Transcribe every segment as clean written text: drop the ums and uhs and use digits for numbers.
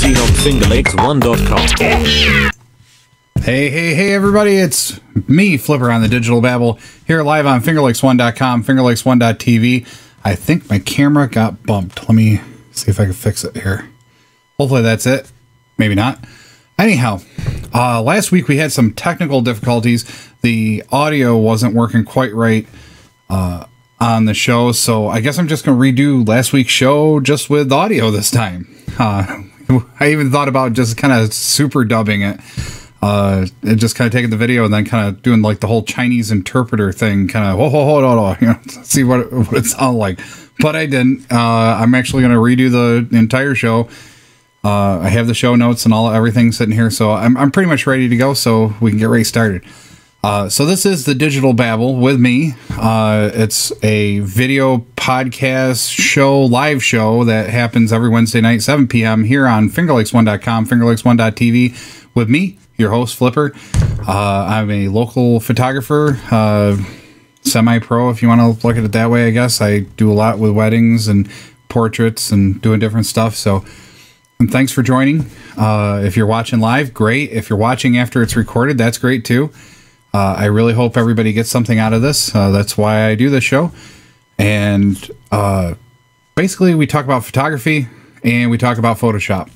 magazine on fingerlakes1.com. Hey, everybody, it's me, Flipper, on the Digital Babble, here live on fingerlakes1.com, fingerlakes1.tv. I think my camera got bumped. Let me see if I can fix it here. Hopefully that's it. Maybe not. Anyhow, last week we had some technical difficulties. The audio wasn't working quite right on the show, so I guess I'm just going to redo last week's show just with audio this time. I even thought about just kind of super dubbing it. And just kind of taking the video and then kind of doing like the whole Chinese interpreter thing, kind of hold on, you know, see what it sounded like. But I didn't. I'm actually going to redo the entire show. I have the show notes and everything sitting here, so I'm pretty much ready to go. So we can get ready started. So this is the Digital Babble with me. It's a video podcast show, live show that happens every Wednesday night, 7 p.m. here on fingerlakes1.com, fingerlakes1.tv with me, your host, Flipper. I'm a local photographer, semi-pro, if you want to look at it that way, I guess. I do a lot with weddings and portraits and doing different stuff. So, and thanks for joining. If you're watching live, great. If you're watching after it's recorded, that's great too. I really hope everybody gets something out of this. That's why I do this show. And basically, we talk about photography and we talk about Photoshop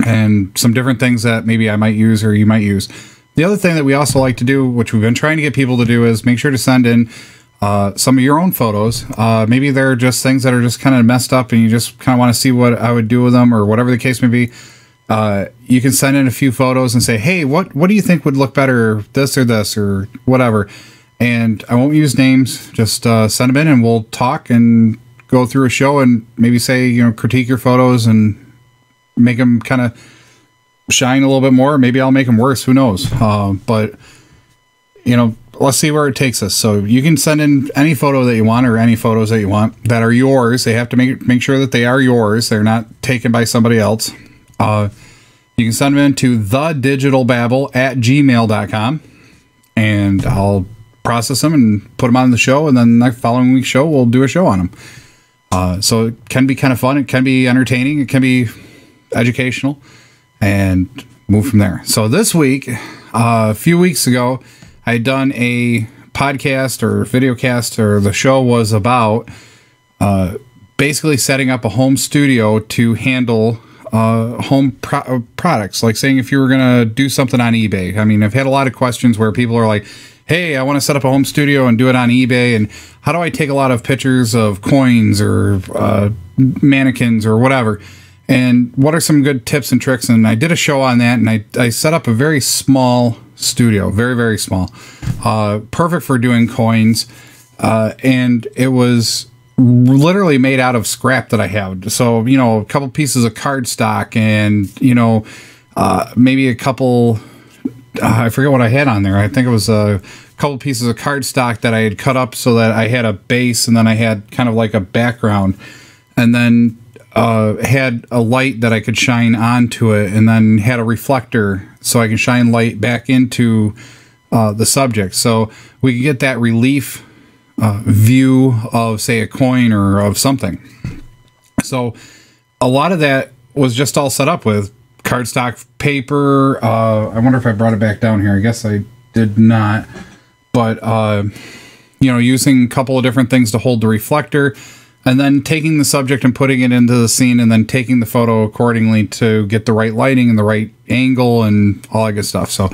and some different things that maybe I might use or you might use. The other thing that we also like to do, which we've been trying to get people to do, is make sure to send in some of your own photos. Maybe they're just things that are just kind of messed up and you just kind of want to see what I would do with them or whatever the case may be. You can send in a few photos and say, hey, what do you think would look better, this or whatever. And I won't use names, just send them in and we'll talk and go through a show and maybe say, you know, critique your photos and make them kind of shine a little bit more. Maybe I'll make them worse. Who knows? But, you know, let's see where it takes us. So you can send in any photo that you want or any photos that you want that are yours. They have to make sure that they are yours. They're not taken by somebody else. You can send them in to thedigitalbabble@gmail.com and I'll process them and put them on the show. And then the following week's show, we'll do a show on them. So it can be kind of fun. It can be entertaining. It can be educational and move from there. So this week, a few weeks ago, I had done a podcast or video cast, or the show was about basically setting up a home studio to handle home products. Like saying if you were going to do something on eBay. I mean, I've had a lot of questions where people are like, hey, I want to set up a home studio and do it on eBay. And how do I take a lot of pictures of coins or mannequins or whatever? And what are some good tips and tricks? And I did a show on that, and I set up a very small studio, very, very small, perfect for doing coins. And it was literally made out of scrap that I have. So, you know, a couple pieces of cardstock and, you know, maybe a couple, I forget what I had on there. I think it was a couple pieces of cardstock that I had cut up so that I had a base and then I had kind of like a background, and then had a light that I could shine onto it, and then had a reflector so I can shine light back into the subject. So we could get that relief view of, say, a coin or of something. So a lot of that was just all set up with cardstock paper. I wonder if I brought it back down here. I guess I did not. But, you know, using a couple of different things to hold the reflector, and then taking the subject and putting it into the scene, and then taking the photo accordingly to get the right lighting and the right angle and all that good stuff. So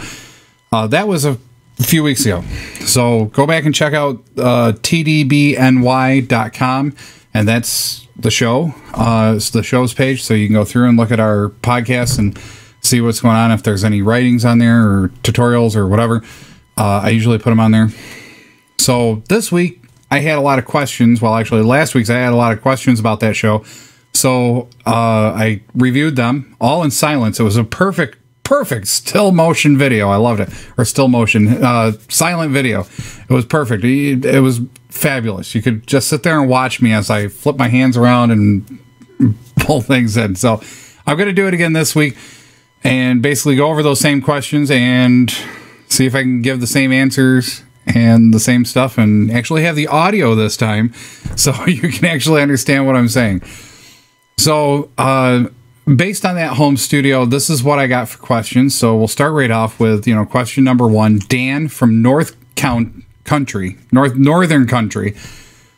that was a few weeks ago. So go back and check out tdbny.com, and that's the show. It's the show's page, so you can go through and look at our podcast and see what's going on, if there's any writings on there or tutorials or whatever. I usually put them on there. So this week, I had a lot of questions. Well, actually, last week's I had a lot of questions about that show. So I reviewed them all in silence. It was a perfect still motion video. I loved it. Or still motion, silent video. It was perfect. It was fabulous. You could just sit there and watch me as I flip my hands around and pull things in. So I'm going to do it again this week and basically go over those same questions and see if I can give the same answers and the same stuff, and actually have the audio this time so you can actually understand what I'm saying. So based on that home studio, this is what I got for questions. So we'll start right off with, question number 1. Dan from northern country.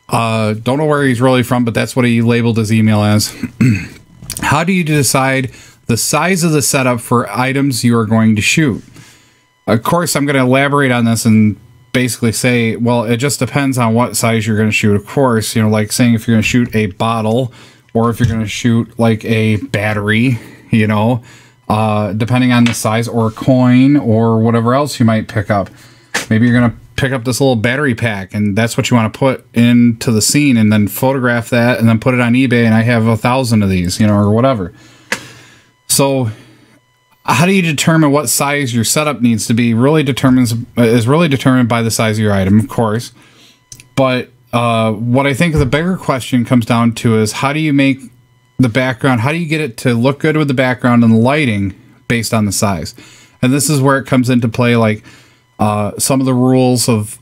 Don't know where he's really from, but that's what he labeled his email as. How do you decide the size of the setup for items you are going to shoot? Of course, I'm going to elaborate on this and basically say, well, it just depends on what size you're going to shoot. Of course, like saying if you're going to shoot a bottle or if you're going to shoot like a battery, depending on the size, or a coin or whatever else you might pick up. Maybe you're going to pick up this little battery pack and that's what you want to put into the scene and then photograph that and then put it on eBay, and I have 1,000 of these, or whatever. So how do you determine what size your setup needs to be? Is really determined by the size of your item, of course. But what I think the bigger question comes down to is, how do you make the background, how do you get it to look good with the background and the lighting based on the size? And this is where it comes into play, like some of the rules of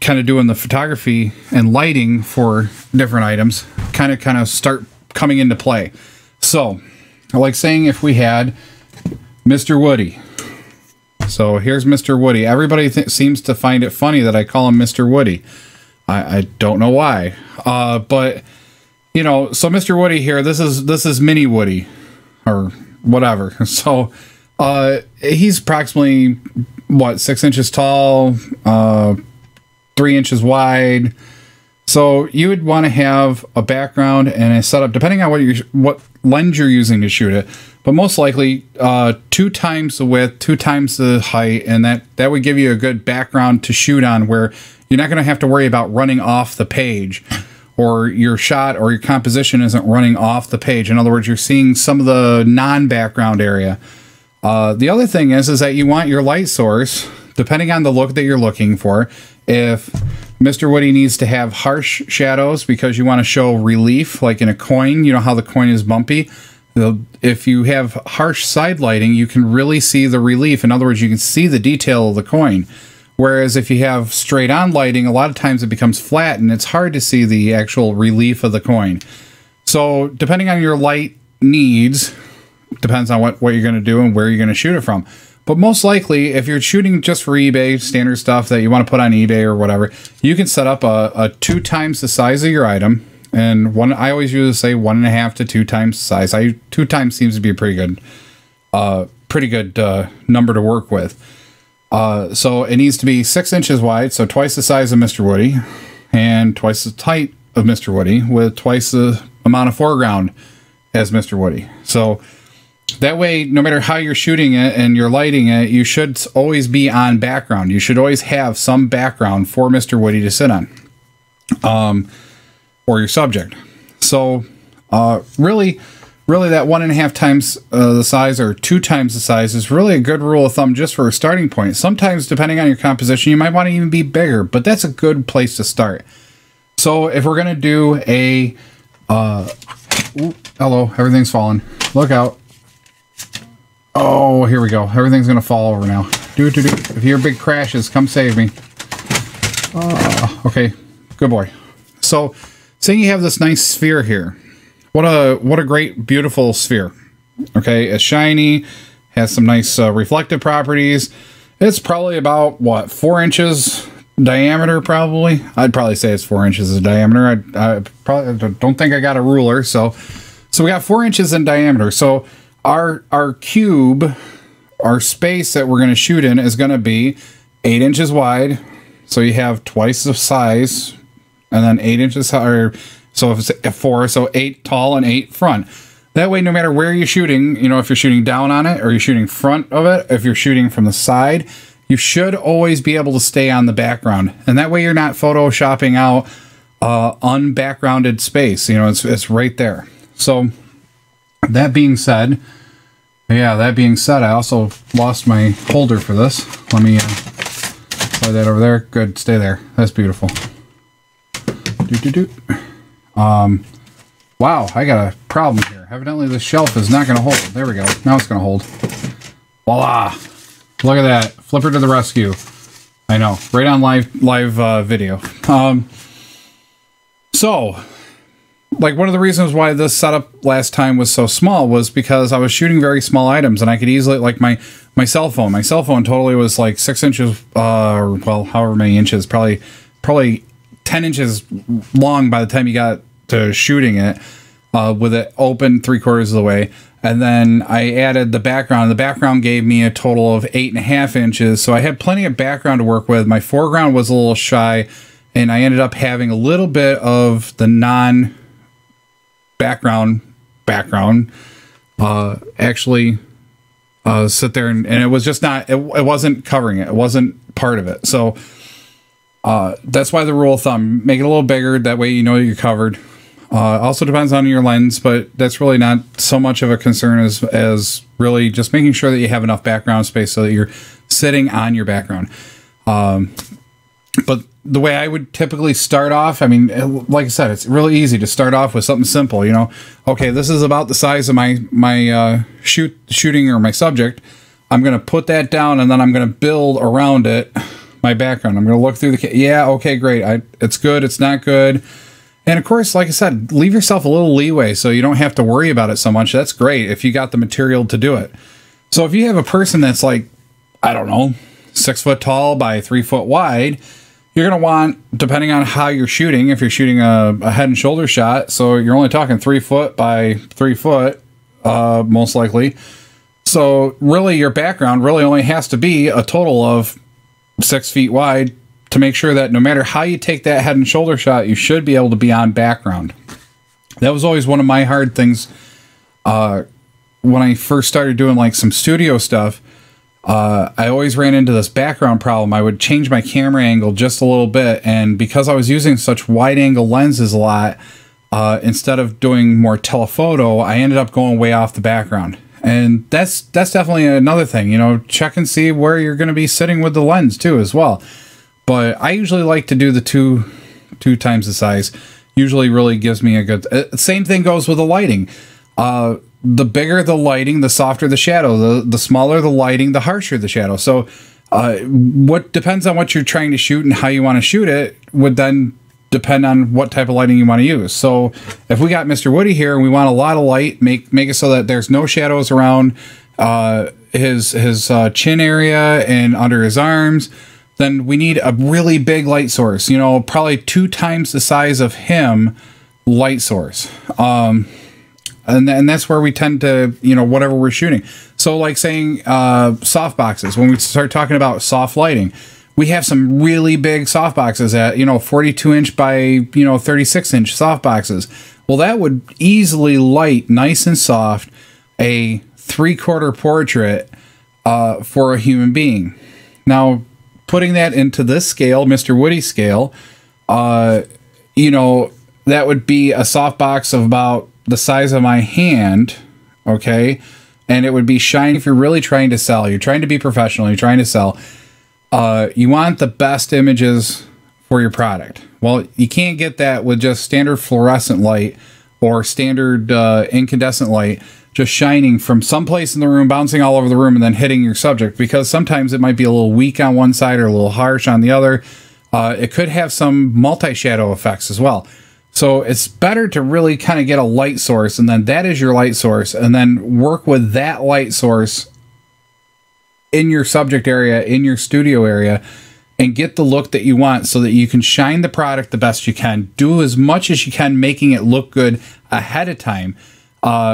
kind of doing the photography and lighting for different items kind of start coming into play. So, like saying if we had Mr. Woody. So here's Mr. Woody. Everybody seems to find it funny that I call him Mr. Woody. I don't know why. But so Mr. Woody here, this is Mini Woody or whatever. So he's approximately 6 inches tall, 3 inches wide. So you would want to have a background and a setup depending on what lens you're using to shoot it, but most likely 2 times the width, 2 times the height, and that would give you a good background to shoot on, where you're not going to have to worry about running off the page, or your shot or your composition isn't running off the page. In other words, you're seeing some of the non-background area. The other thing is that you want your light source, depending on the look that you're looking for. If Mr. Woody needs to have harsh shadows because you want to show relief, like in a coin, how the coin is bumpy. If you have harsh side lighting, you can really see the relief. In other words, you can see the detail of the coin. Whereas if you have straight on lighting, a lot of times it becomes flat and it's hard to see the actual relief of the coin. So depending on your light needs, depends on what you're going to do and where you're going to shoot it from. But most likely, if you're shooting just for eBay, standard stuff that you want to put on eBay or whatever, you can set up a 2 times the size of your item. And I always usually say 1.5 to 2 times the size. 2 times seems to be a pretty good number to work with. So it needs to be 6 inches wide, so twice the size of Mr. Woody, and twice the height of Mr. Woody, with twice the amount of foreground as Mr. Woody. So that way, no matter how you're shooting it and you're lighting it, you should always be on background. You should always have some background for Mr. Woody to sit on, or your subject. So really that 1.5 times the size or 2 times the size is really a good rule of thumb just for a starting point. Sometimes, depending on your composition, you might want to even be bigger, but that's a good place to start. So if we're going to do a... hello, everything's falling. Look out. Oh, here we go. Everything's going to fall over now. If you hear big crashes, come save me. Okay, good boy. So, say you have this nice sphere here. What a great, beautiful sphere. Okay, it's shiny, has some nice reflective properties. It's probably about, 4 inches diameter, probably? I'd probably say it's 4 inches in diameter. I probably don't think I got a ruler, so we got 4 inches in diameter. So our cube, our space that we're going to shoot in is going to be 8 inches wide. So you have twice the size, and then 8 inches high. So if it's 4, so 8 tall and 8 front. That way, no matter where you're shooting, if you're shooting down on it or you're shooting front of it, if you're shooting from the side, you should always be able to stay on the background. And that way you're not photoshopping out unbackgrounded space. It's right there. So that being said, I also lost my holder for this. Let me slide that over there. Good, stay there. That's beautiful. Wow, I got a problem here. Evidently the shelf is not going to hold. There we go. Now it's going to hold. Voila! Look at that. Flipper to the rescue. I know. Right on live video. So, like one of the reasons why this setup last time was so small was because I was shooting very small items, and I could easily, like my cell phone totally was like 6 inches, or well, however many inches, probably 10 inches long by the time you got to shooting it, with it open 3/4 of the way. And then I added the background. The background gave me a total of 8.5 inches. So I had plenty of background to work with. My foreground was a little shy, and I ended up having a little bit of the non-background actually sit there, and it was just not, it wasn't covering it. It wasn't part of it. So that's why the rule of thumb, make it a little bigger. That way you know you're covered. Also depends on your lens, but that's really not so much of a concern as really just making sure that you have enough background space so that you're sitting on your background. But the way I would typically start off, I mean, like I said, it's really easy to start off with something simple, you know. Okay, this is about the size of my shooting or my subject. I'm going to put that down, and then I'm going to build around it my background. I'm going to look through yeah, okay, great. It's good, it's not good. And of course, like I said, leave yourself a little leeway so you don't have to worry about it so much. That's great if you got the material to do it. So if you have a person that's like, I don't know, 6 foot tall by 3 foot wide, you're going to want, depending on how you're shooting, if you're shooting a head and shoulder shot, so you're only talking 3 foot by 3 foot, most likely. So really your background really only has to be a total of 6 feet wide, to make sure that no matter how you take that head and shoulder shot, you should be able to be on background. That was always one of my hard things when I first started doing like some studio stuff. I always ran into this background problem. I would change my camera angle just a little bit, and because I was using such wide angle lenses a lot, instead of doing more telephoto, I ended up going way off the background. And that's definitely another thing, you know, check and see where you're going to be sitting with the lens too as well. But I usually like to do the two times the size. Usually really gives me a good... same thing goes with the lighting. The bigger the lighting, the softer the shadow. The smaller the lighting, the harsher the shadow. So what depends on what you're trying to shoot and how you want to shoot it would then depend on what type of lighting you want to use. So if we got Mr. Woody here and we want a lot of light, make it so that there's no shadows around his chin area and under his arms, then we need a really big light source, you know, probably 2 times the size of him light source. And that's where we tend to, you know, whatever we're shooting. So like saying soft boxes, when we start talking about soft lighting, we have some really big soft boxes at, you know, 42 inch by, you know, 36 inch soft boxes. Well, that would easily light nice and soft a 3/4 portrait for a human being. Now, putting that into this scale, Mr. Woody scale, you know, that would be a softbox of about the size of my hand, okay? And it would be shiny if you're really trying to sell. You're trying to be professional. You're trying to sell. You want the best images for your product. Well, you can't get that with just standard fluorescent light or standard incandescent light just shining from someplace in the room, bouncing all over the room, and then hitting your subject, because sometimes it might be a little weak on one side or a little harsh on the other. It could have some multi-shadow effects as well. So it's better to really kind of get a light source, and then that is your light source, and then work with that light source in your subject area, in your studio area, and get the look that you want so that you can shine the product the best you can. Do as much as you can, making it look good ahead of time.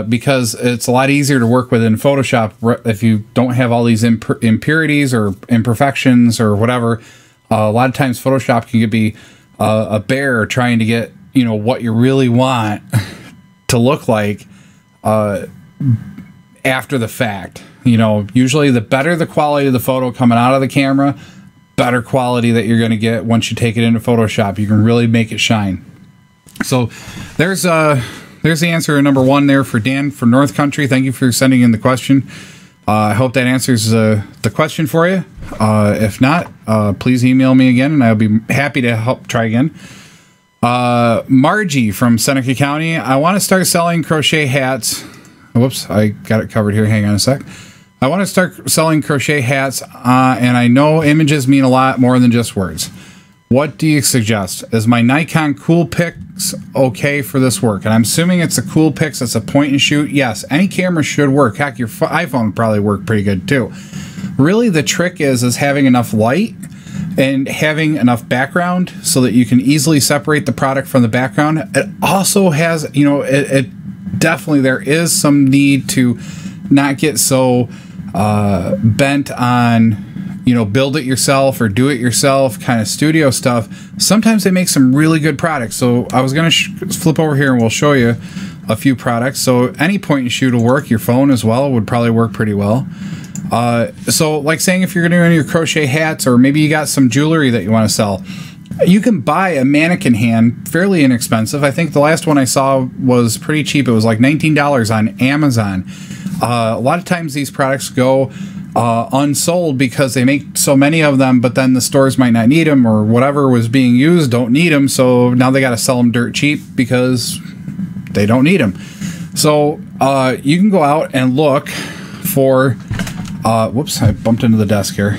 Because it's a lot easier to work with in Photoshop if you don't have all these impurities or imperfections or whatever. A lot of times Photoshop can be a bear trying to get, you know, what you really want to look like after the fact. You know, usually the better the quality of the photo coming out of the camera, better quality that you're going to get once you take it into Photoshop. You can really make it shine. So there's the answer to number 1 there for Dan from North Country. Thank you for sending in the question. I hope that answers the question for you. If not, please email me again, and I'll be happy to help try again. Margie from Seneca County. I want to start selling crochet hats. Whoops, I got it covered here. Hang on a sec. I want to start selling crochet hats, and I know images mean a lot more than just words. What do you suggest? Is my Nikon Coolpix okay for this work? And I'm assuming it's a Coolpix. It's a point and shoot. Yes, any camera should work. Heck, your iPhone would probably work pretty good too. Really, the trick is having enough light and having enough background so that you can easily separate the product from the background. It also has, you know, it definitely, there is some need to not get so bent on, you know, build it yourself or do it yourself kind of studio stuff. Sometimes they make some really good products. So I was going to flip over here and we'll show you a few products. So any point and shoot will work. Your phone as well would probably work pretty well. So like saying if you're doing your crochet hats, or maybe you got some jewelry that you want to sell, you can buy a mannequin hand fairly inexpensive. I think the last one I saw was pretty cheap. It was like $19 on Amazon. A lot of times these products go unsold because they make so many of them, but then the stores might not need them, or whatever was being used don't need them, so now they got to sell them dirt cheap because they don't need them. So you can go out and look for whoops, I bumped into the desk here.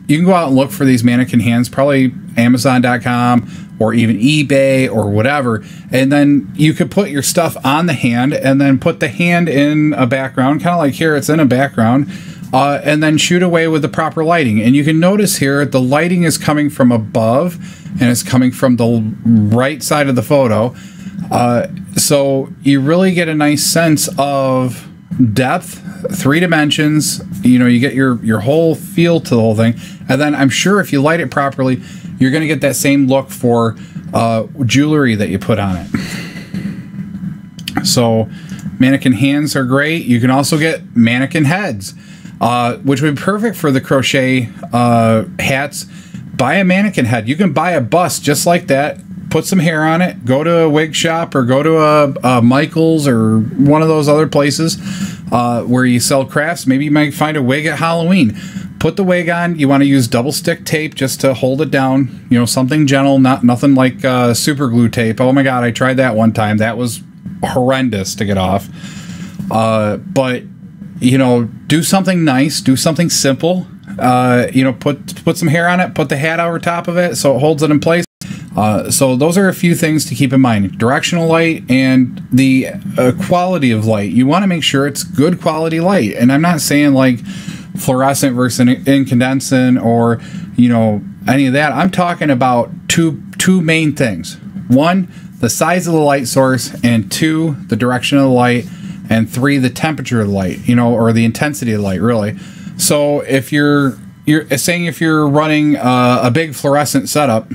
You can go out and look for these mannequin hands, probably Amazon.com or even eBay or whatever, and then you could put your stuff on the hand and then put the hand in a background, kind of like here, it's in a background, and then shoot away with the proper lighting. And you can notice here the lighting is coming from above and it's coming from the right side of the photo. So you really get a nice sense of depth, 3 dimensions, you know, you get your whole feel to the whole thing. And then I'm sure if you light it properly, you're going to get that same look for jewelry that you put on it. So mannequin hands are great. You can also get mannequin heads, which would be perfect for the crochet hats. Buy a mannequin head. You can buy a bust just like that, put some hair on it, go to a wig shop or go to a Michael's or one of those other places where you sell crafts. Maybe you might find a wig at Halloween. Put the wig on. You want to use double stick tape just to hold it down. You know, something gentle, nothing like super glue tape. Oh my God, I tried that one time. That was horrendous to get off. But you know, do something nice. Do something simple. You know, put some hair on it. Put the hat over top of it so it holds it in place. So those are a few things to keep in mind. Directional light and the quality of light. You want to make sure it's good quality light. And I'm not saying like fluorescent versus incandescent or, you know, any of that. I'm talking about two main things. 1, the size of the light source, and 2, the direction of the light, and 3, the temperature of the light, you know, or the intensity of the light, really. So if you're saying if you're running a big fluorescent setup,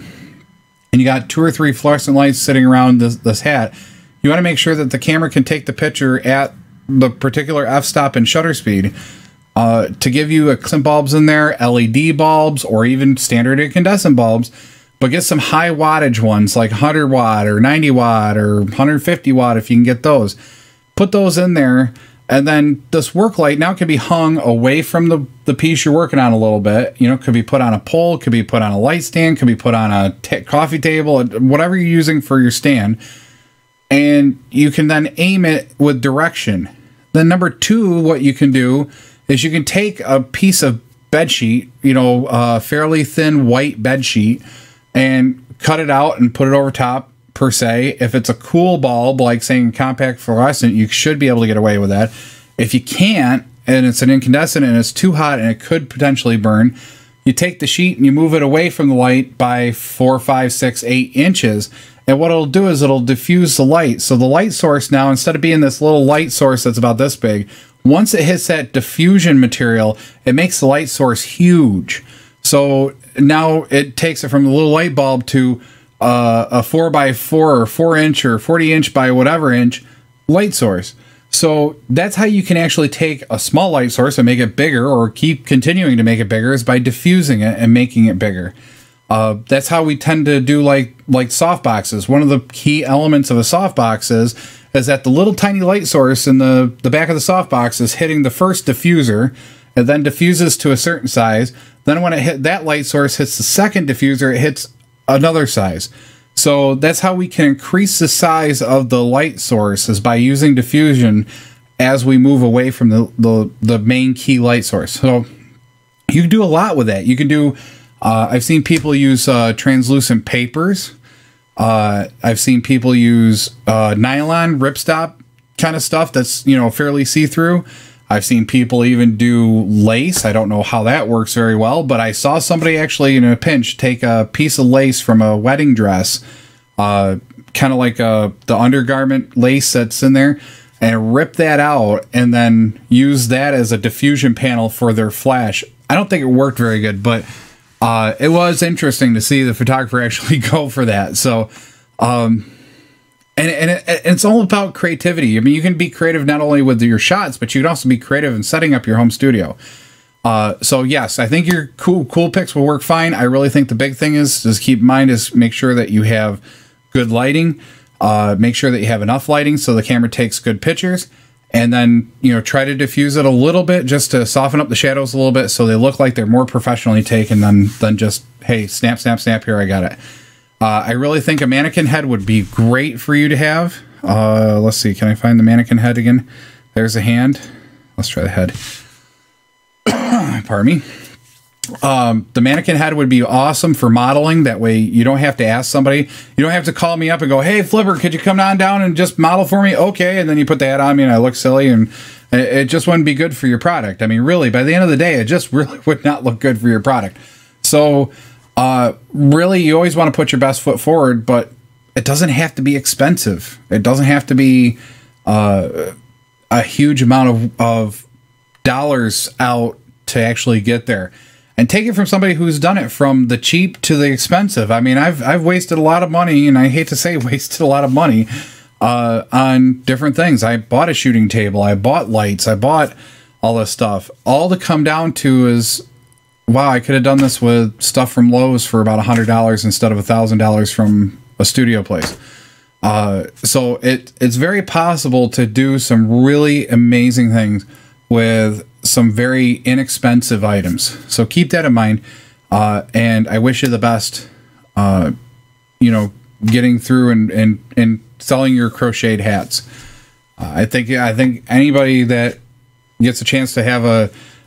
and you got 2 or 3 fluorescent lights sitting around this hat, you want to make sure that the camera can take the picture at the particular f-stop and shutter speed to give you some bulbs in there, LED bulbs, or even standard incandescent bulbs, but get some high wattage ones like 100 watt or 90 watt or 150 watt if you can get those. Put those in there. And then this work light now can be hung away from the piece you're working on a little bit. You know, it could be put on a pole, could be put on a light stand, could be put on a coffee table, whatever you're using for your stand. And you can then aim it with direction. Then number 2, what you can do is you can take a piece of bed sheet, you know, fairly thin white bed sheet, and cut it out and put it over top. Per se, if it's a cool bulb, like saying compact fluorescent, you should be able to get away with that. If you can't, and it's an incandescent and it's too hot and it could potentially burn, you take the sheet and you move it away from the light by 4, 5, 6, 8 inches. And what it'll do is it'll diffuse the light. So the light source now, instead of being this little light source that's about this big, once it hits that diffusion material, it makes the light source huge. So now it takes it from the little light bulb to a 4x4 or 4-inch or 40-inch by whatever inch light source. So that's how you can actually take a small light source and make it bigger, or keep continuing to make it bigger, is by diffusing it and making it bigger. That's how we tend to do like softboxes. One of the key elements of a softbox is that the little tiny light source in the back of the softbox is hitting the first diffuser, and then diffuses to a certain size. Then when that light source hits the second diffuser, it hits another size. So that's how we can increase the size of the light source, is by using diffusion as we move away from the main key light source. So you can do a lot with that. You can do I've seen people use translucent papers. I've seen people use nylon ripstop kind of stuff that's, you know, fairly see-through. I've seen people even do lace. I don't know how that works very well, but I saw somebody actually in a pinch take a piece of lace from a wedding dress, kind of like the undergarment lace that's in there, and rip that out and then use that as a diffusion panel for their flash. I don't think it worked very good, but it was interesting to see the photographer actually go for that. So, it's all about creativity. I mean, you can be creative not only with your shots, but you can also be creative in setting up your home studio. So yes, I think your cool pics will work fine. I really think the big thing is, just keep in mind, is make sure that you have good lighting. Make sure that you have enough lighting so the camera takes good pictures. And then, you know, try to diffuse it a little bit just to soften up the shadows a little bit so they look like they're more professionally taken than just, hey, snap, snap, snap, here, I got it. I really think a mannequin head would be great for you to have. Let's see, can I find the mannequin head again? There's a hand. Let's try the head. Pardon me. The mannequin head would be awesome for modeling. That way you don't have to ask somebody. You don't have to call me up and go, hey, Flipper, could you come on down and just model for me? Okay. And then you put the hat on me and I look silly, and it just wouldn't be good for your product. I mean, really, by the end of the day, it just really would not look good for your product. So really, you always want to put your best foot forward, but it doesn't have to be expensive. It doesn't have to be a huge amount of dollars out to actually get there. And take it from somebody who's done it from the cheap to the expensive. I mean, I've wasted a lot of money, and I hate to say wasted a lot of money on different things. I bought a shooting table. I bought lights. I bought all this stuff. All to come down to is, wow, I could have done this with stuff from Lowe's for about $100 instead of $1,000 from a studio place. So it's very possible to do some really amazing things with some very inexpensive items. So keep that in mind. And I wish you the best, you know, getting through and selling your crocheted hats. I think anybody that gets a chance to have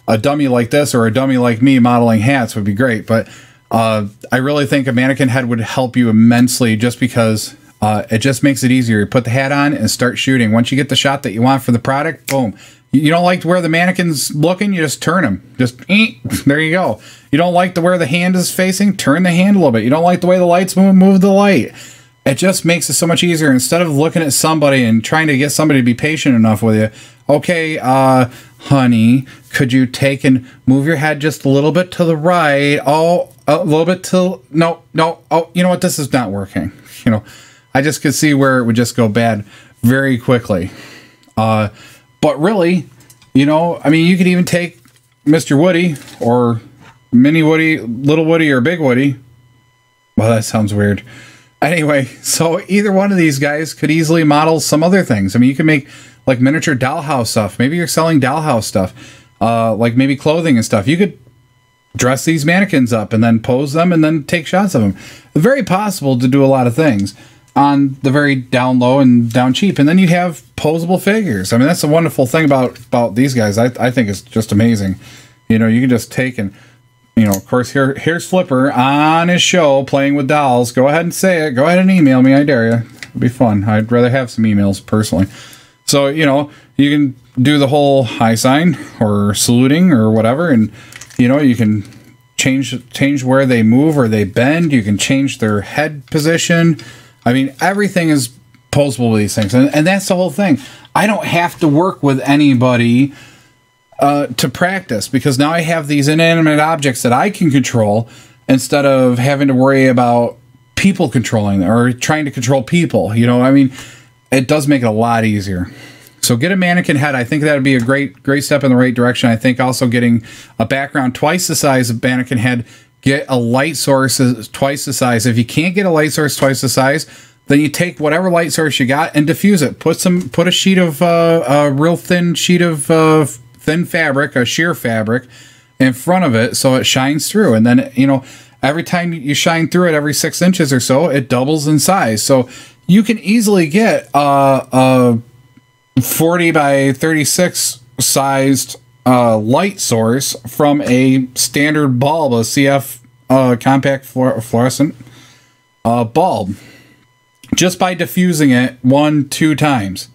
a dummy like this or a dummy like me modeling hats would be great. But I really think a mannequin head would help you immensely, just because it just makes it easier. You put the hat on and start shooting. Once you get the shot that you want for the product, boom. You don't like where the mannequin's looking, you just turn them. Just, there you go. You don't like where the hand is facing, turn the hand a little bit. You don't like the way the lights move the light. It just makes it so much easier. Instead of looking at somebody and trying to get somebody to be patient enough with you. Okay, honey, could you take and move your head just a little bit to the right? Oh, a little bit to, no. Oh, you know what? This is not working. You know, I just could see where it would just go bad very quickly. But really, you know, I mean, you could even take Mr. Woody or Mini Woody, Little Woody, or Big Woody. Well, that sounds weird. Anyway, so either one of these guys could easily model some other things. I mean, you can make like miniature dollhouse stuff. Maybe you're selling dollhouse stuff, like maybe clothing and stuff. You could dress these mannequins up and then pose them and then take shots of them. It's very possible to do a lot of things on the very down low and down cheap. And then you have posable figures. I mean, that's the wonderful thing about these guys. I think it's just amazing. You know, you can just take and, you know, of course, here's Flipper on his show playing with dolls. Go ahead and say it. Go ahead and email me. I dare you. It'll be fun. I'd rather have some emails personally. So, you know, you can do the whole high sign or saluting or whatever. And, you know, you can change where they move or they bend. You can change their head position. I mean, everything is posable with these things. And that's the whole thing. I don't have to work with anybody to practice, because now I have these inanimate objects that I can control instead of having to worry about people controlling them or trying to control people. You know, I mean, it does make it a lot easier. So get a mannequin head. I think that would be a great step in the right direction. I think also getting a background twice the size of mannequin head. Get a light source twice the size. If you can't get a light source twice the size, then you take whatever light source you got and diffuse it. Put a sheet of a real thin sheet of thin fabric, a sheer fabric, in front of it so it shines through. And then, you know, every time you shine through it, every 6 inches or so, it doubles in size. So you can easily get a 40 by 36 sized light source from a standard bulb, a CF compact fluorescent bulb, just by diffusing it 1-2 times,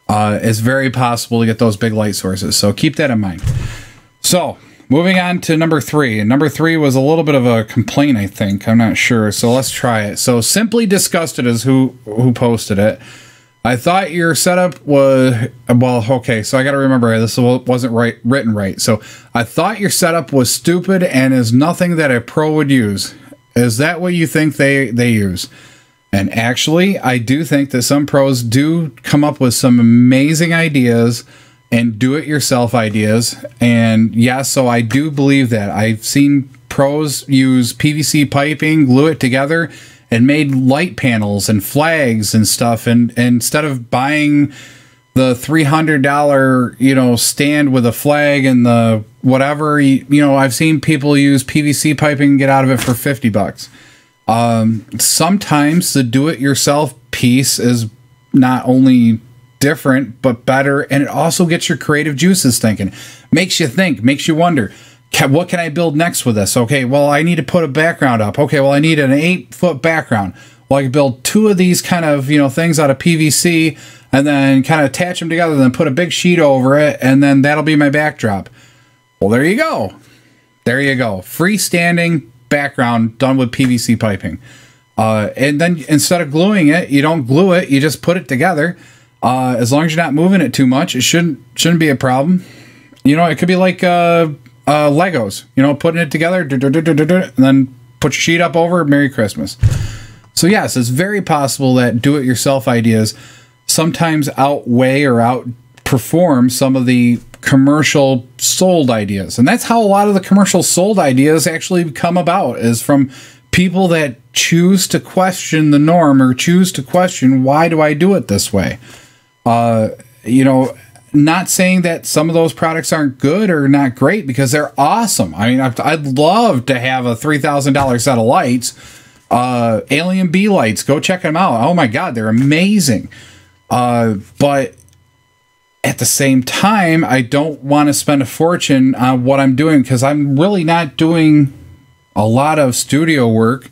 it's very possible to get those big light sources. So keep that in mind. So moving on to number 3. And number 3 was a little bit of a complaint, I think. I'm not sure. So let's try it. So Simply Disgusted is who posted it. I thought your setup was, well, okay, so I got to remember this wasn't written right. So I thought your setup was stupid and is nothing that a pro would use. Is that what you think they use? And actually, I do think that some pros do come up with some amazing ideas and do-it-yourself ideas. And yes, so I do believe that. I've seen pros use PVC piping, glue it together, and made light panels and flags and stuff. And instead of buying the $300, stand with a flag and the whatever, I've seen people use PVC piping and get out of it for $50. Sometimes the do-it-yourself piece is not only different, but better. And it also gets your creative juices thinking. Makes you think, makes you wonder. What can I build next with this? Okay, well, I need to put a background up. Okay, well, I need an 8-foot background. Well, I can build 2 of these kind of, things out of PVC and then kind of attach them together, then put a big sheet over it, and then that'll be my backdrop. Well, there you go. There you go. Freestanding background done with PVC piping. And then instead of gluing it, you don't glue it, you just put it together. As long as you're not moving it too much, it shouldn't be a problem. It could be like Legos, putting it together, and then put your sheet up over, Merry Christmas. So yes, it's very possible that do-it-yourself ideas sometimes outweigh or outperform some of the commercial sold ideas. And that's how a lot of the commercial sold ideas actually come about, is from people that choose to question the norm or choose to question, why do I do it this way? Not saying that some of those products aren't good or not great, because they're awesome. I mean, I'd love to have a $3,000 set of lights, Alien Bee lights. Go check them out. Oh my God, they're amazing. But at the same time, I don't want to spend a fortune on what I'm doing, because I'm really not doing a lot of studio work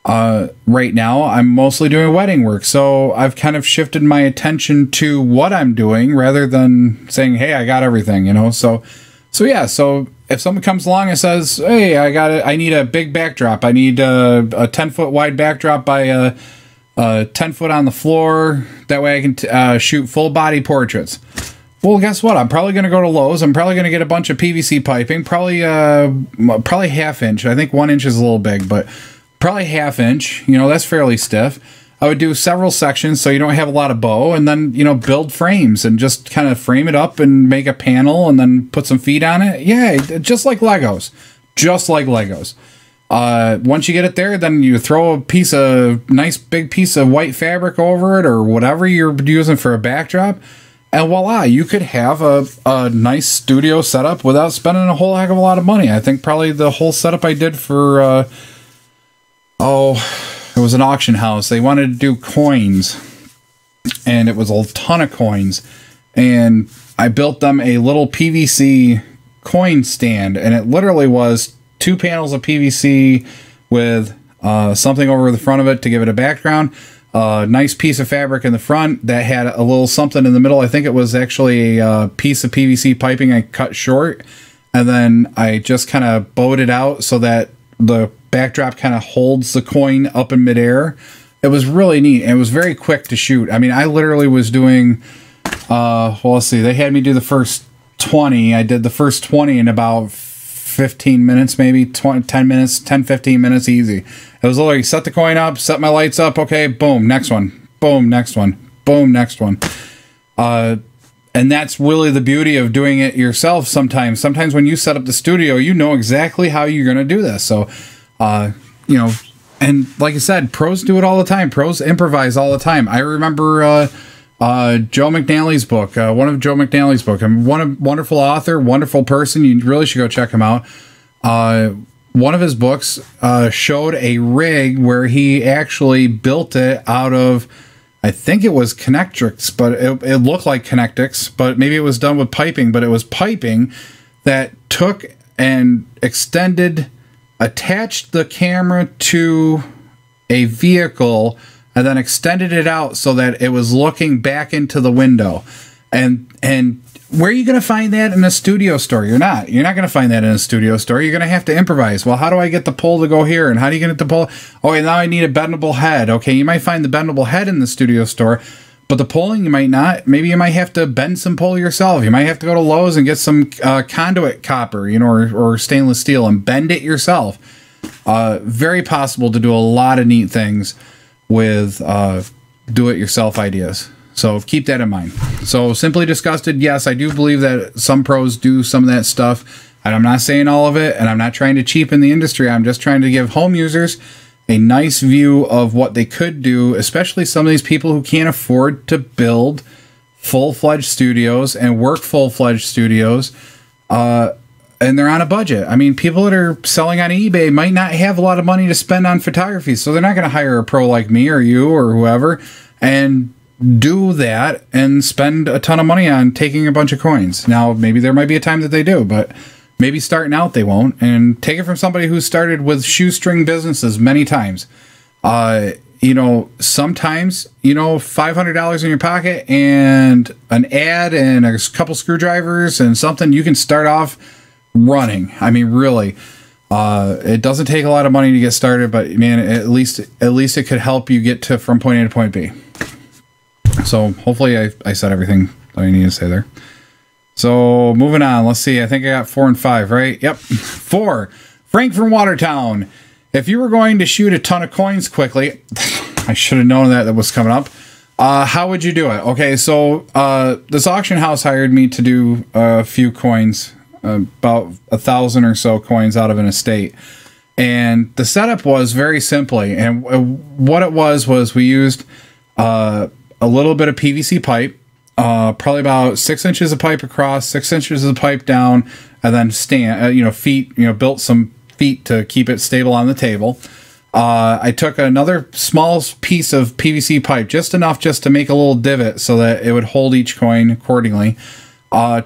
right now. I'm mostly doing wedding work, so I've kind of shifted my attention to what I'm doing rather than saying, hey, I got everything, so yeah. So if someone comes along and says, hey, I need a big backdrop, I need a 10-foot wide backdrop by 10 foot on the floor, that way I can shoot full body portraits. Well, guess what? I'm probably going to go to Lowe's. I'm probably going to get a bunch of PVC piping, probably 1/2 inch. I think 1 inch is a little big, but probably 1/2 inch. That's fairly stiff. I would do several sections so you don't have a lot of bow, and then, build frames and just kind of frame it up and make a panel and then put some feet on it. Yeah, just like Legos. Just like Legos. Once you get it there, then you throw a nice big piece of white fabric over it or whatever you're using for a backdrop. And voila, you could have a nice studio setup without spending a whole heck of a lot of money. I think probably the whole setup I did for, it was an auction house. They wanted to do coins, and it was a ton of coins. And I built them a little PVC coin stand, and it literally was 2 panels of PVC with something over the front of it to give it a background. Nice piece of fabric in the front that had a little something in the middle. I think it was actually a piece of PVC piping I cut short, and then I just kind of bowed it out so that the backdrop kind of holds the coin up in midair. It was really neat, and it was very quick to shoot. I mean, I literally was doing, well, let's see, they had me do the first 20. I did the first 20 in about 15 minutes, maybe 10 minutes, 10, 15 minutes, easy. It was literally set the coin up, set my lights up, okay, boom, next one, boom, next one, boom, next one. And that's really the beauty of doing it yourself sometimes. Sometimes when you set up the studio, you know exactly how you're going to do this. So, and like I said, pros do it all the time. Pros improvise all the time. I remember Joe McNally's book, one of Joe McNally's book. I'm wonderful author, wonderful person. You really should go check him out. One of his books showed a rig where he actually built it out of, I think it was Connectrix, but it looked like Connectrix, but maybe it was done with piping, but it was piping that took and extended attached the camera to a vehicle and then extended it out so that it was looking back into the window. And where are you going to find that in a studio store? You're not going to find that in a studio store. You're going to have to improvise. Well, how do I get the pole to go here? And how do you get it to pull? Oh, and now I need a bendable head. Okay, you might find the bendable head in the studio store, but the poling you might not. Maybe you might have to bend some pole yourself. You might have to go to Lowe's and get some conduit copper, or stainless steel, and bend it yourself. Very possible to do a lot of neat things with do-it-yourself ideas. So keep that in mind. So Simply Disgusted, yes, I do believe that some pros do some of that stuff. And I'm not saying all of it, and I'm not trying to cheapen the industry. I'm just trying to give home users a nice view of what they could do, especially some of these people who can't afford to build full-fledged studios and work full-fledged studios, and they're on a budget. I mean, people that are selling on eBay might not have a lot of money to spend on photography, so they're not going to hire a pro like me or you or whoever and do that and spend a ton of money on taking a bunch of coins. Now, maybe there might be a time that they do, but maybe starting out they won't. And take it from somebody who started with shoestring businesses many times. Sometimes, $500 in your pocket and an ad and a couple screwdrivers and something, you can start off running. I mean, really, it doesn't take a lot of money to get started, but man, at least it could help you get from point A to point B. So hopefully I said everything that I need to say there. So moving on, let's see. I think I got 4 and 5, right? Yep. 4. Frank from Watertown. If you were going to shoot a ton of coins quickly, I should have known that was coming up. How would you do it? Okay, so this auction house hired me to do a few coins, about 1,000 or so coins out of an estate. And the setup was very simply, and what it was we used a little bit of PVC pipe, probably about 6 inches of pipe across, 6 inches of pipe down, and then built some feet to keep it stable on the table. I took another small piece of PVC pipe, just enough just to make a little divot so that it would hold each coin accordingly.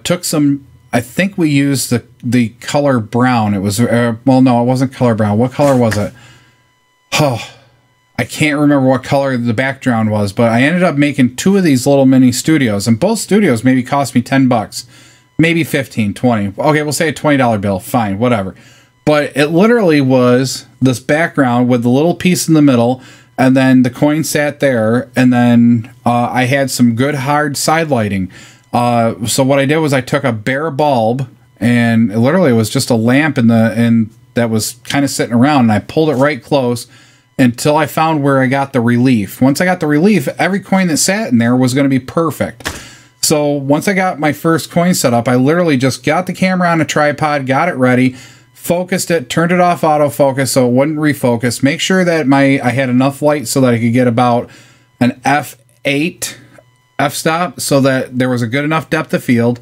Took some, I think we used the color brown. It was, well, no, it wasn't color brown. What color was it? Oh, I can't remember what color the background was, but I ended up making 2 of these little mini studios, and both studios maybe cost me $10, maybe 15, 20. Okay, we'll say a $20 bill. Fine, whatever. But it literally was this background with the little piece in the middle, and then the coin sat there, and then I had some good hard side lighting. So what I did was I took a bare bulb, and it literally was just a lamp that was kind of sitting around, and I pulled it right close until I found where I got the relief. Once I got the relief, every coin that sat in there was going to be perfect. So once I got my first coin set up, I literally just got the camera on a tripod, got it ready, focused it, turned it off autofocus so it wouldn't refocus, make sure that I had enough light so that I could get about an f8 f-stop so that there was a good enough depth of field,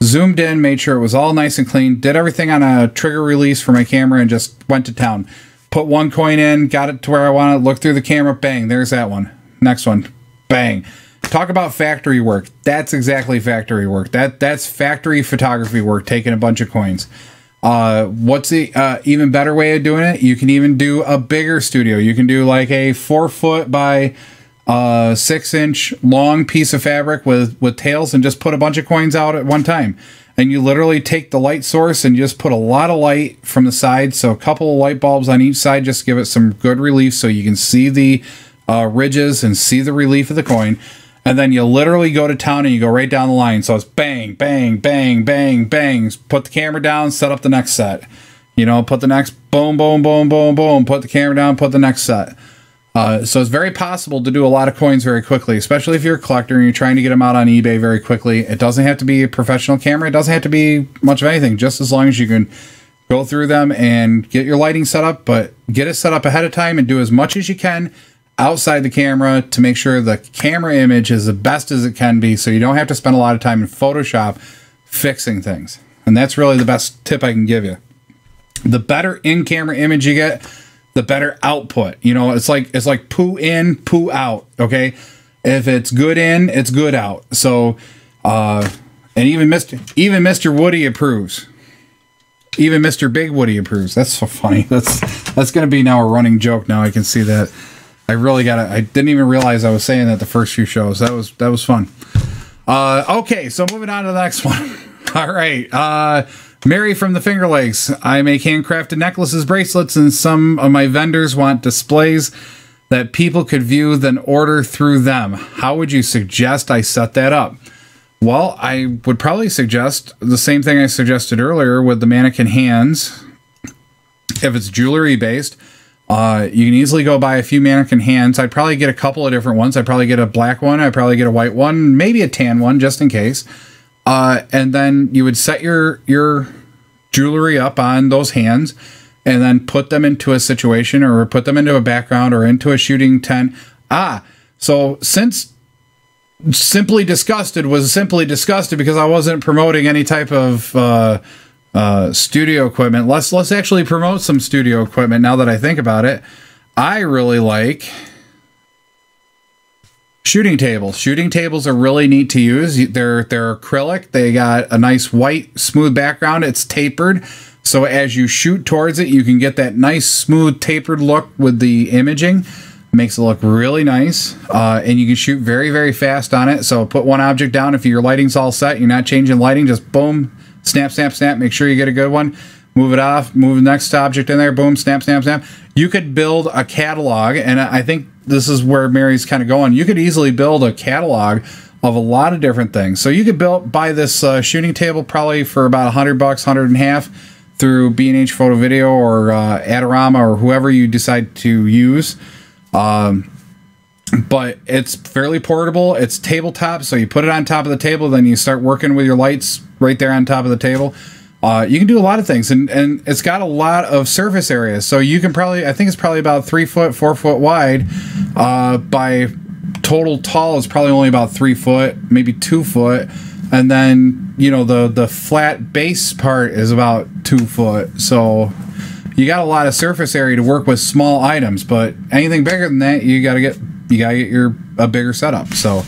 zoomed in, made sure it was all nice and clean, did everything on a trigger release for my camera, and just went to town. Put one coin in, got it to where I want it, looked through the camera, bang, there's that one. Next one, bang. Talk about factory work. That's exactly factory work. That's factory photography work, taking a bunch of coins. What's the even better way of doing it? You can even do a bigger studio. You can do like a 4 foot by 6 inch long piece of fabric with tails and just put a bunch of coins out at one time. And you literally take the light source and just put a lot of light from the side. So a couple of light bulbs on each side, just give it some good relief so you can see the ridges and see the relief of the coin. And then you literally go to town and you go right down the line. So it's bang, bang, bang, bang, bang. Put the camera down, set up the next set. Put the next boom, boom, boom, boom, boom. Put the camera down, put the next set. So it's very possible to do a lot of coins very quickly, especially if you're a collector and you're trying to get them out on eBay very quickly. It doesn't have to be a professional camera. It doesn't have to be much of anything, just as long as you can go through them and get your lighting set up, but get it set up ahead of time and do as much as you can outside the camera to make sure the camera image is the best as it can be, so you don't have to spend a lot of time in Photoshop fixing things. And that's really the best tip I can give you. The better in-camera image you get, the better output. It's like poo in, poo out. Okay, if it's good in, it's good out. So, and even Mr. Woody approves. Even Mr. Big Woody approves. That's so funny. That's going to be now a running joke. Now I can see that. I didn't even realize I was saying that the first few shows. That was fun. Okay, so moving on to the next one. All right. Mary from the Finger Lakes. I make handcrafted necklaces, bracelets, and some of my vendors want displays that people could view, then order through them. How would you suggest I set that up? Well, I would probably suggest the same thing I suggested earlier with the mannequin hands. If it's jewelry based, you can easily go buy a few mannequin hands. I'd probably get a couple of different ones. I'd probably get a black one. I'd probably get a white one, maybe a tan one, just in case. And then you would set your jewelry up on those hands and then put them into a situation or put them into a background or into a shooting tent. So since Simply Disgusted was Simply Disgusted because I wasn't promoting any type of studio equipment, let's actually promote some studio equipment now that I think about it. I really like shooting tables. Shooting tables are really neat to use. They're acrylic. They got a nice white, smooth background. It's tapered. So as you shoot towards it, you can get that nice, smooth, tapered look with the imaging. Makes it look really nice. And you can shoot very, very fast on it. So put one object down. If your lighting's all set, you're not changing lighting, just boom, snap, snap, snap. Make sure you get a good one. Move it off. Move the next object in there. Boom, snap, snap, snap. You could build a catalog, and I think this is where Mary's kind of going. You could easily build a catalog of a lot of different things. So you could buy this shooting table probably for about $100, $150 through B&H Photo Video or Adorama or whoever you decide to use. But it's fairly portable. It's tabletop, so you put it on top of the table, then you start working with your lights right there on top of the table. You can do a lot of things, and it's got a lot of surface area. So you can probably, I think it's probably about 3 foot, 4 foot wide. By total tall is probably only about 3 foot, maybe 2 foot. And then, you know, the flat base part is about 2 foot. So you got a lot of surface area to work with small items, but anything bigger than that, you gotta get a bigger setup. So,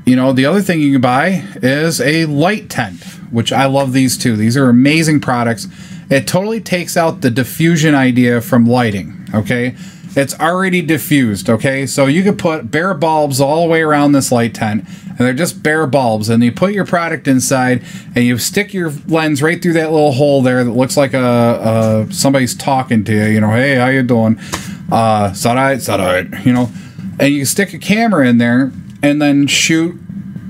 you know, the other thing you can buy is a light tent, which I love these too. These are amazing products. It totally takes out the diffusion idea from lighting, okay? It's already diffused, okay? So you could put bare bulbs all the way around this light tent, and they're just bare bulbs, and you put your product inside, and you stick your lens right through that little hole there that looks like somebody's talking to you, you know, hey, how you doing? Sarai, you know, and you stick a camera in there, and then shoot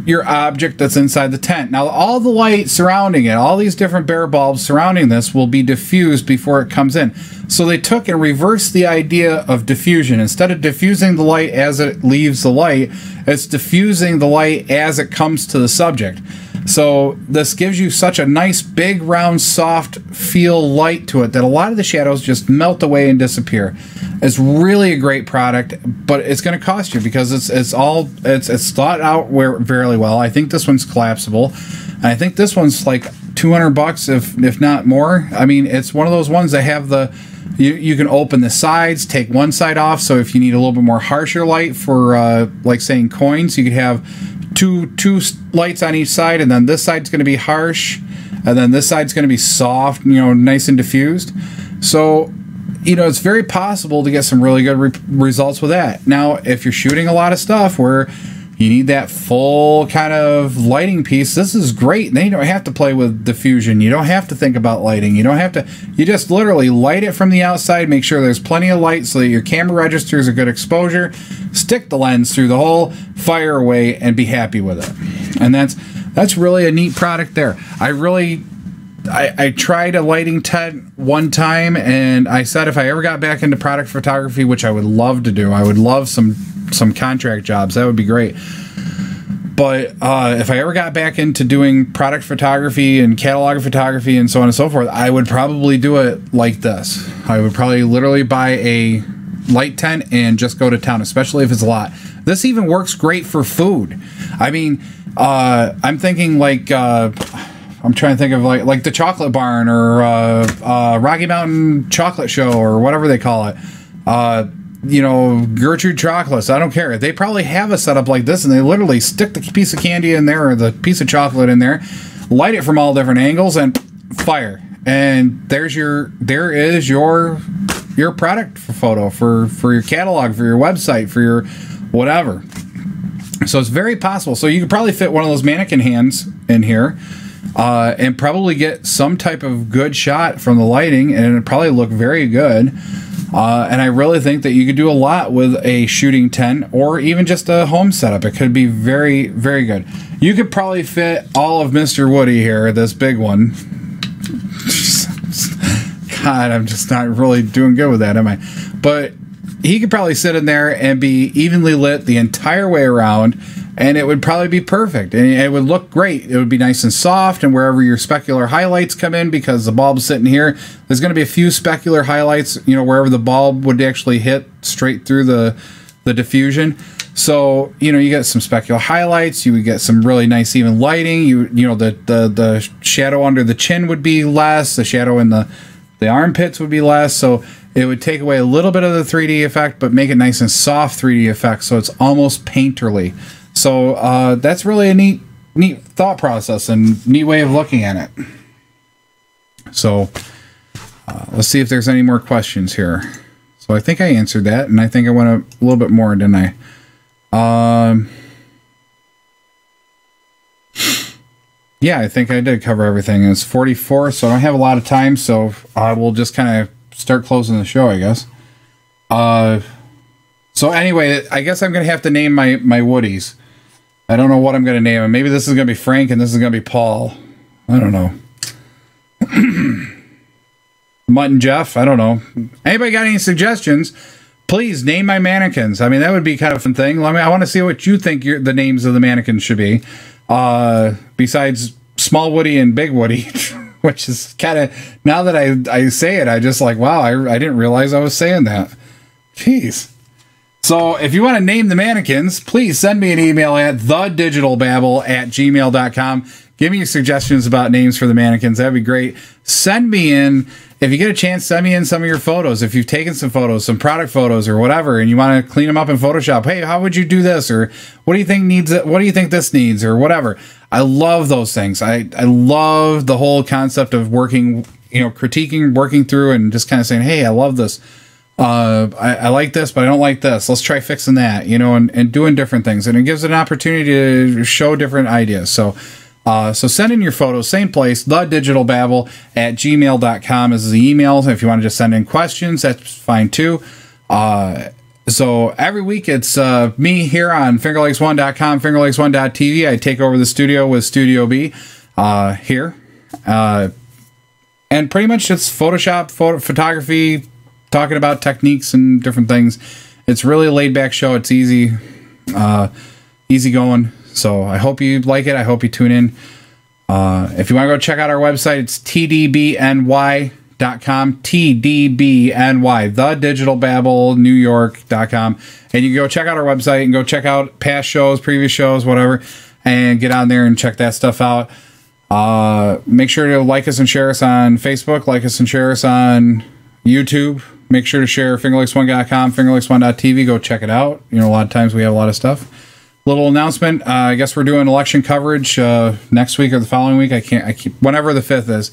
your object that's inside the tent. Now, all the light surrounding it, all these different bare bulbs surrounding this will be diffused before it comes in. So they took and reversed the idea of diffusion. Instead of diffusing the light as it leaves the light, it's diffusing the light as it comes to the subject. So this gives you such a nice, big, round, soft feel light to it that a lot of the shadows just melt away and disappear. It's really a great product, but it's going to cost you because it's thought out very well. I think this one's collapsible, and I think this one's like $200 if not more. I mean, it's one of those ones that have you can open the sides, take one side off, so if you need a little bit more harsher light for like saying coins, you could have two lights on each side, and then this side's going to be harsh, and then this side's going to be soft, you know, nice and diffused. So, you know, it's very possible to get some really good results with that. Now, if you're shooting a lot of stuff where you need that full kind of lighting piece, this is great. Then you don't have to play with diffusion. You don't have to think about lighting. You don't have to, you just literally light it from the outside, make sure there's plenty of light so that your camera registers a good exposure, stick the lens through the hole, fire away, and be happy with it. And that's really a neat product there. I tried a lighting tent one time, and I said if I ever got back into product photography, which I would love to do, I would love some contract jobs. That would be great. But if I ever got back into doing product photography and catalog photography and so on and so forth, I would probably do it like this. I would probably literally buy a light tent and just go to town, especially if it's a lot. This even works great for food. I mean, I'm thinking like... I'm trying to think of like the Chocolate Barn or Rocky Mountain Chocolate Show or whatever they call it. You know, Gertrude Chocolates. I don't care. They probably have a setup like this, and they literally stick the piece of candy in there or the piece of chocolate in there, light it from all different angles, and fire. And there is your product photo for your catalog, for your website, for your whatever. So it's very possible. So you could probably fit one of those mannequin hands in here, and probably get some type of good shot from the lighting, and it'd probably look very good. And I really think that you could do a lot with a shooting tent or even just a home setup. It could be very, very good. You could probably fit all of Mr. Woody here, this big one. God, I'm just not really doing good with that, am I? But he could probably sit in there and be evenly lit the entire way around, and it would probably be perfect. And it would look great. It would be nice and soft, and wherever your specular highlights come in, because the bulb's sitting here, there's going to be a few specular highlights, you know, wherever the bulb would actually hit straight through the diffusion. So, you know, you get some specular highlights, you would get some really nice even lighting. You know, the shadow under the chin would be less, the shadow in the armpits would be less, so it would take away a little bit of the 3D effect, but make it nice and soft 3D effect, so it's almost painterly. So that's really a neat thought process and neat way of looking at it. So let's see if there's any more questions here. So I think I answered that, and I think I went a little bit more, didn't I? Yeah, I think I did cover everything. It's 44, so I don't have a lot of time, so I will just kind of start closing the show, I guess. So anyway, I guess I'm going to have to name my Woodies. I don't know what I'm going to name them. Maybe this is going to be Frank and this is going to be Paul. I don't know. Mutt and Jeff, I don't know. Anybody got any suggestions? Please name my mannequins. I mean, that would be kind of a fun thing. I want to see what you think the names of the mannequins should be. Besides Small Woody and Big Woody, which is kind of, now that I say it, I just like, wow, I didn't realize I was saying that. Jeez. So if you want to name the mannequins, please send me an email at thedigitalbabble@gmail.com. Give me your suggestions about names for the mannequins. That'd be great. Send me in, if you get a chance, send me in some of your photos. If you've taken some photos, some product photos or whatever, and you want to clean them up in Photoshop, hey, how would you do this? Or what do you think needs it? What do you think this needs? Or whatever. I love those things. I love the whole concept of working, you know, critiquing, working through, and just kind of saying, hey, I love this. I like this, but I don't like this. Let's try fixing that, you know, and doing different things. And it gives an opportunity to show different ideas. So send in your photos, same place, thedigitalbabble@gmail.com is the email. If you want to just send in questions, that's fine too. So every week it's me here on fingerlakes1.com, fingerlakes1.tv. I take over the studio with Studio B here. And pretty much it's Photoshop, photography, talking about techniques and different things. It's really a laid back show. It's easy going. So I hope you like it. I hope you tune in. If you want to go check out our website, it's tdbny.com, tdbny, thedigitalbabblenewyork.com. And you can go check out our website and go check out past shows, previous shows, whatever, and get on there and check that stuff out. Make sure to like us and share us on Facebook, like us and share us on YouTube. Make sure to share fingerlakes1.com, fingerlakes1.tv. Go check it out. You know, a lot of times we have a lot of stuff. Little announcement. I guess we're doing election coverage next week or the following week. I keep whenever the 5th is.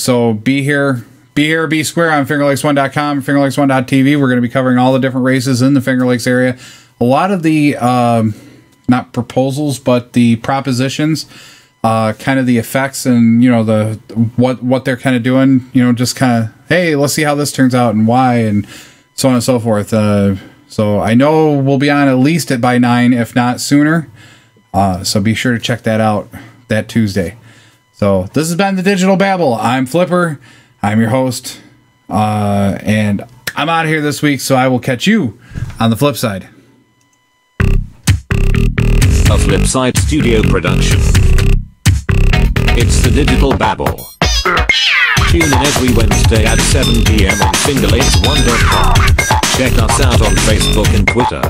So be here, be square on fingerlakes1.com, fingerlakes1.tv. We're going to be covering all the different races in the Finger Lakes area. A lot of the not proposals, but the propositions, kind of the effects, and you know the what they're kind of doing. You know, just kind of, hey, let's see how this turns out and why, and so on and so forth. So I know we'll be on at least by 9, if not sooner. So be sure to check that out that Tuesday. So this has been the Digital Babble. I'm Flipper. I'm your host, and I'm out of here this week. So I will catch you on the flip side. A Flipside Studio production. It's the Digital Babble. Tune in every Wednesday at 7 p.m. on fingerlakes1.com. Check us out on Facebook and Twitter.